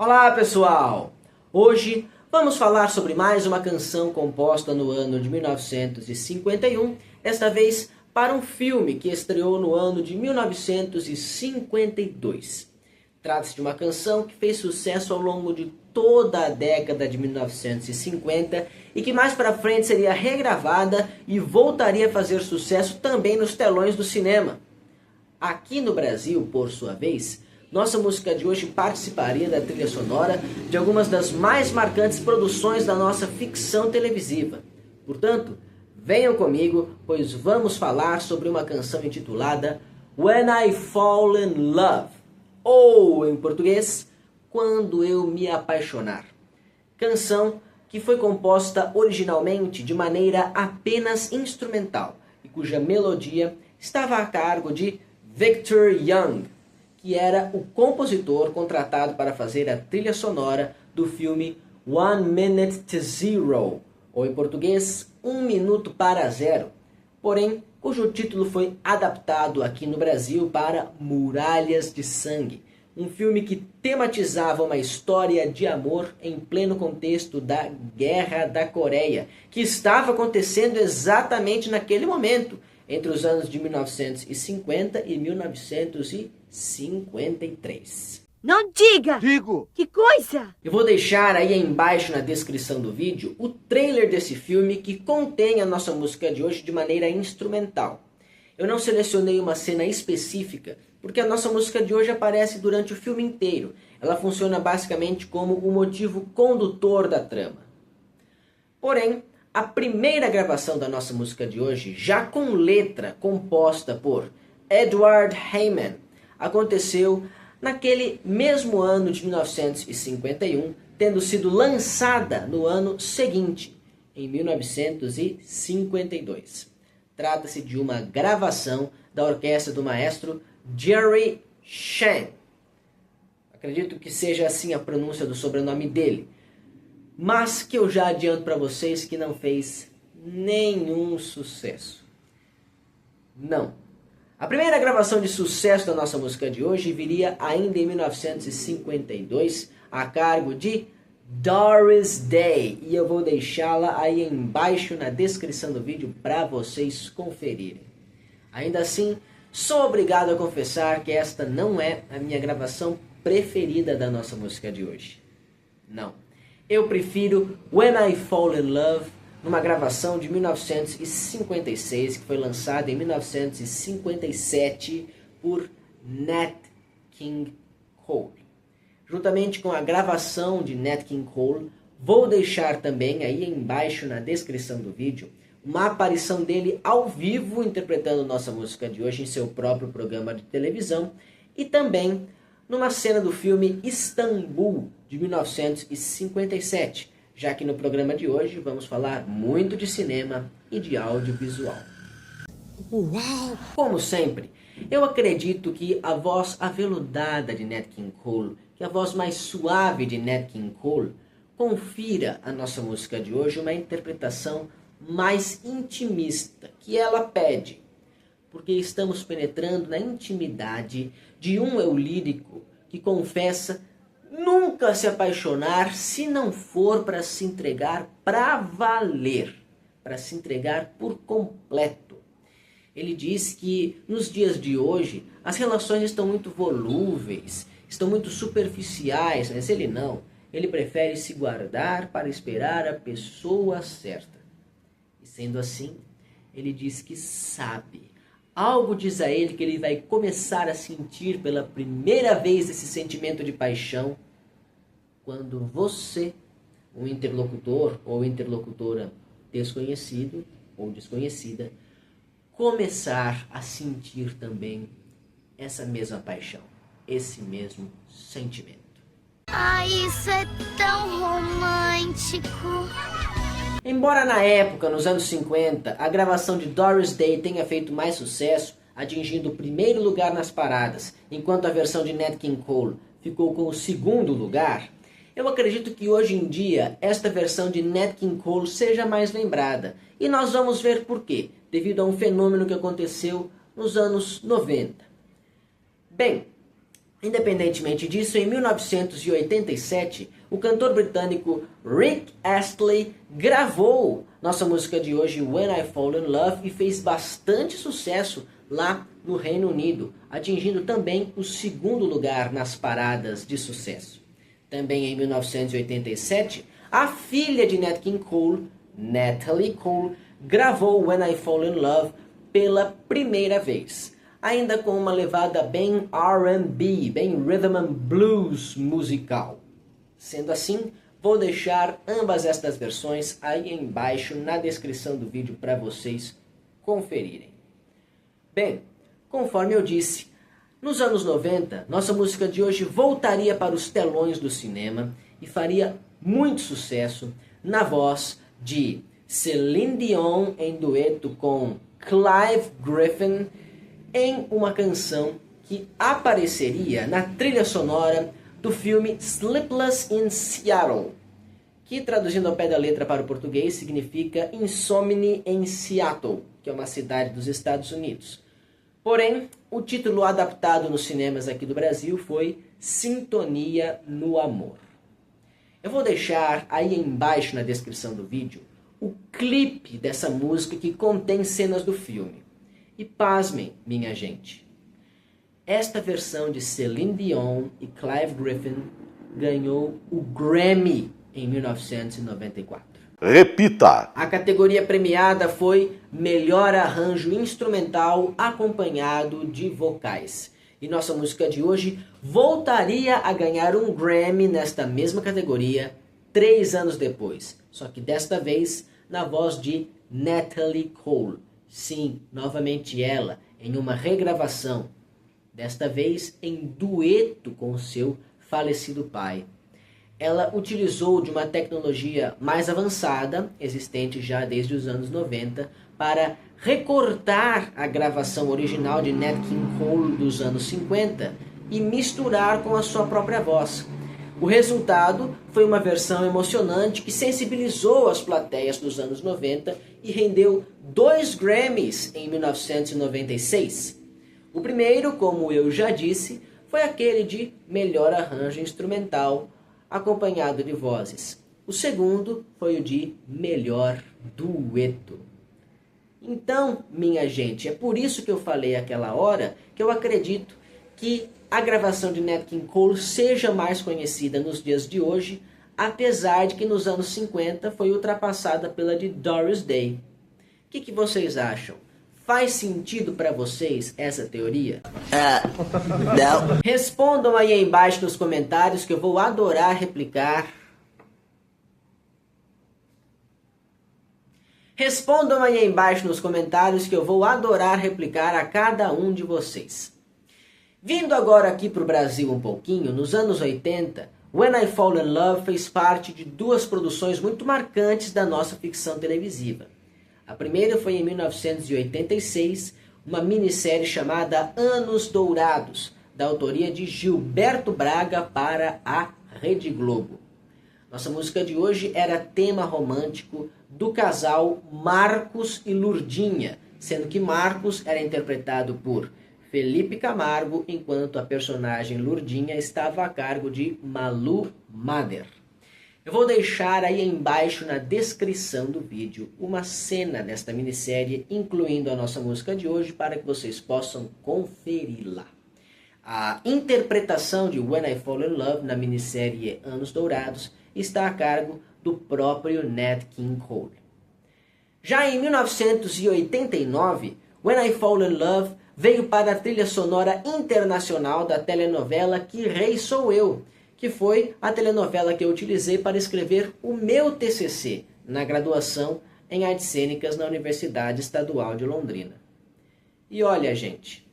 Olá pessoal! Hoje vamos falar sobre mais uma canção composta no ano de 1951, desta vez para um filme que estreou no ano de 1952. Trata-se de uma canção que fez sucesso ao longo de toda a década de 1950 e que mais para frente seria regravada e voltaria a fazer sucesso também nos telões do cinema. Aqui no Brasil, por sua vez, nossa música de hoje participaria da trilha sonora de algumas das mais marcantes produções da nossa ficção televisiva. Portanto, venham comigo, pois vamos falar sobre uma canção intitulada When I Fall in Love, ou em português, Quando Eu Me Apaixonar. Canção que foi composta originalmente de maneira apenas instrumental e cuja melodia estava a cargo de Victor Young, que era o compositor contratado para fazer a trilha sonora do filme One Minute to Zero, ou em português, 1 Minuto para Zero, porém, cujo título foi adaptado aqui no Brasil para Muralhas de Sangue, um filme que tematizava uma história de amor em pleno contexto da Guerra da Coreia, que estava acontecendo exatamente naquele momento, entre os anos de 1950 e 1953. Não diga! Digo! Que coisa! Eu vou deixar aí embaixo na descrição do vídeo o trailer desse filme que contém a nossa música de hoje de maneira instrumental. Eu não selecionei uma cena específica porque a nossa música de hoje aparece durante o filme inteiro. Ela funciona basicamente como o motivo condutor da trama. Porém, a primeira gravação da nossa música de hoje, já com letra composta por Edward Heyman, aconteceu naquele mesmo ano de 1951, tendo sido lançada no ano seguinte, em 1952. Trata-se de uma gravação da orquestra do maestro Jerry Shan. Acredito que seja assim a pronúncia do sobrenome dele, mas que eu já adianto para vocês que não fez nenhum sucesso. Não. A primeira gravação de sucesso da nossa música de hoje viria ainda em 1952, a cargo de Doris Day, e eu vou deixá-la aí embaixo na descrição do vídeo para vocês conferirem. Ainda assim, sou obrigado a confessar que esta não é a minha gravação preferida da nossa música de hoje. Não. Eu prefiro When I Fall in Love, numa gravação de 1956, que foi lançada em 1957 por Nat King Cole. Juntamente com a gravação de Nat King Cole, vou deixar também aí embaixo na descrição do vídeo uma aparição dele ao vivo interpretando nossa música de hoje em seu próprio programa de televisão e também numa cena do filme Istambul, de 1957, já que no programa de hoje vamos falar muito de cinema e de audiovisual. Uau! Como sempre, eu acredito que a voz aveludada de Nat King Cole, que a voz mais suave de Nat King Cole, confira à nossa música de hoje uma interpretação mais intimista que ela pede, porque estamos penetrando na intimidade de um eu lírico que confessa nunca se apaixonar se não for para se entregar para valer, para se entregar por completo. Ele diz que nos dias de hoje as relações estão muito volúveis, estão muito superficiais, mas ele não. Ele prefere se guardar para esperar a pessoa certa. E sendo assim, ele diz que sabe. Algo diz a ele que ele vai começar a sentir pela primeira vez esse sentimento de paixão quando você, um interlocutor ou interlocutora desconhecido ou desconhecida, começar a sentir também essa mesma paixão, esse mesmo sentimento. Ai, isso é tão romântico. Embora na época, nos anos 50, a gravação de Doris Day tenha feito mais sucesso, atingindo o primeiro lugar nas paradas, enquanto a versão de Nat King Cole ficou com o segundo lugar, eu acredito que hoje em dia esta versão de Nat King Cole seja mais lembrada. E nós vamos ver por quê, devido a um fenômeno que aconteceu nos anos 90. Bem, Independentemente disso, em 1987, o cantor britânico Rick Astley gravou nossa música de hoje, When I Fall in Love, e fez bastante sucesso lá no Reino Unido, atingindo também o segundo lugar nas paradas de sucesso. Também em 1987, a filha de Nat King Cole, Natalie Cole, gravou When I Fall in Love pela primeira vez, ainda com uma levada bem R&B, bem rhythm and blues musical. Sendo assim, vou deixar ambas estas versões aí embaixo na descrição do vídeo para vocês conferirem. Bem, conforme eu disse, nos anos 90, nossa música de hoje voltaria para os telões do cinema e faria muito sucesso na voz de Celine Dion em dueto com Clive Griffin em uma canção que apareceria na trilha sonora do filme Sleepless in Seattle, que traduzindo ao pé da letra para o português significa Insomni em Seattle, que é uma cidade dos Estados Unidos. Porém, o título adaptado nos cinemas aqui do Brasil foi Sintonia no Amor. Eu vou deixar aí embaixo na descrição do vídeo o clipe dessa música que contém cenas do filme. E pasmem, minha gente, esta versão de Celine Dion e Clive Griffin ganhou o Grammy em 1994. Repita! A categoria premiada foi Melhor Arranjo Instrumental acompanhado de vocais. E nossa música de hoje voltaria a ganhar um Grammy nesta mesma categoria 3 anos depois. Só que desta vez na voz de Natalie Cole. Sim, novamente ela, em uma regravação. Desta vez em dueto com seu falecido pai. Ela utilizou de uma tecnologia mais avançada, existente já desde os anos 90, para recortar a gravação original de Nat King Cole dos anos 50 e misturar com a sua própria voz. O resultado foi uma versão emocionante que sensibilizou as plateias dos anos 90 e rendeu 2 Grammys em 1996. O primeiro, como eu já disse, foi aquele de Melhor Arranjo Instrumental, acompanhado de vozes. O segundo foi o de Melhor Dueto. Então, minha gente, é por isso que eu falei aquela hora que eu acredito que a gravação de Nat King Cole seja mais conhecida nos dias de hoje, apesar de que nos anos 50 foi ultrapassada pela de Doris Day. O que vocês acham? Faz sentido para vocês essa teoria? Não. Respondam aí embaixo nos comentários que eu vou adorar replicar. Respondam aí embaixo nos comentários que eu vou adorar replicar a cada um de vocês. Vindo agora aqui para o Brasil um pouquinho, nos anos 80, When I Fall in Love fez parte de 2 produções muito marcantes da nossa ficção televisiva. A primeira foi em 1986, uma minissérie chamada Anos Dourados, da autoria de Gilberto Braga para a Rede Globo. Nossa música de hoje era tema romântico do casal Marcos e Lurdinha, sendo que Marcos era interpretado por Felipe Camargo, enquanto a personagem Lurdinha estava a cargo de Malu Mader. Eu vou deixar aí embaixo na descrição do vídeo uma cena desta minissérie, incluindo a nossa música de hoje, para que vocês possam conferi-la. A interpretação de When I Fall in Love na minissérie Anos Dourados está a cargo do próprio Nat King Cole. Já em 1989, When I Fall in Love veio para a trilha sonora internacional da telenovela Que Rei Sou Eu, que foi a telenovela que eu utilizei para escrever o meu TCC na graduação em Artes Cênicas na Universidade Estadual de Londrina. E olha, gente,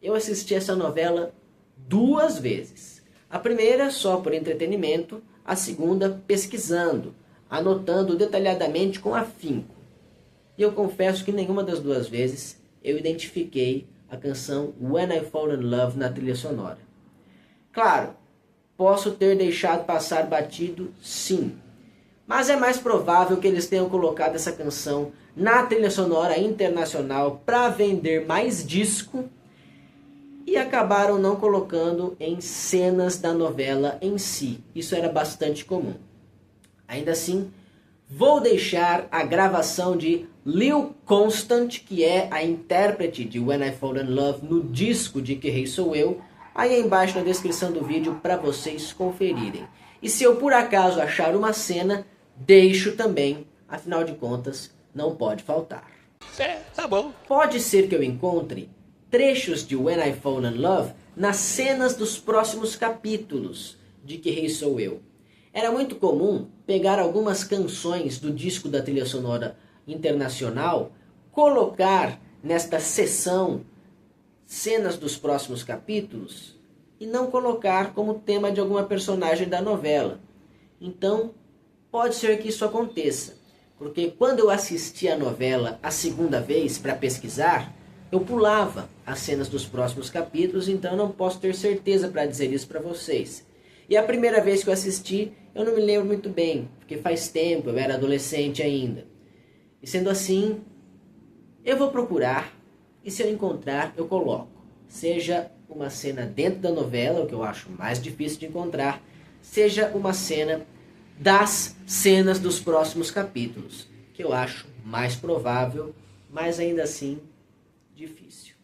eu assisti essa novela 2 vezes. A primeira só por entretenimento, a segunda pesquisando, anotando detalhadamente com afinco. E eu confesso que nenhuma das 2 vezes eu identifiquei a canção When I Fall in Love na trilha sonora. Claro, posso ter deixado passar batido, sim. Mas é mais provável que eles tenham colocado essa canção na trilha sonora internacional para vender mais disco e acabaram não colocando em cenas da novela em si. Isso era bastante comum. Ainda assim, vou deixar a gravação de Lil Constant, que é a intérprete de When I Fall in Love no disco de Que Rei Sou Eu, aí embaixo na descrição do vídeo para vocês conferirem. E se eu por acaso achar uma cena, deixo também, afinal de contas, não pode faltar. Tá bom. Pode ser que eu encontre trechos de When I Fall in Love nas cenas dos próximos capítulos de Que Rei Sou Eu. Era muito comum pegar algumas canções do disco da trilha sonora internacional, colocar nesta seção cenas dos próximos capítulos e não colocar como tema de alguma personagem da novela. Então, pode ser que isso aconteça, porque quando eu assisti a novela a segunda vez para pesquisar, eu pulava as cenas dos próximos capítulos, então eu não posso ter certeza para dizer isso para vocês. E a primeira vez que eu assisti, eu não me lembro muito bem, porque faz tempo, eu era adolescente ainda. E sendo assim, eu vou procurar, e se eu encontrar, eu coloco. Seja uma cena dentro da novela, o que eu acho mais difícil de encontrar, seja uma cena das cenas dos próximos capítulos, que eu acho mais provável, mas ainda assim difícil.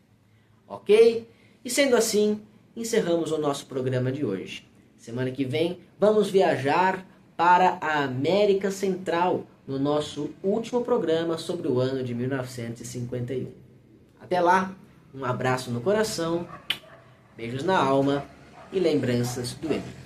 Ok? E sendo assim, encerramos o nosso programa de hoje. Semana que vem vamos viajar para a América Central no nosso último programa sobre o ano de 1951. Até lá, um abraço no coração, beijos na alma e lembranças do Emílio.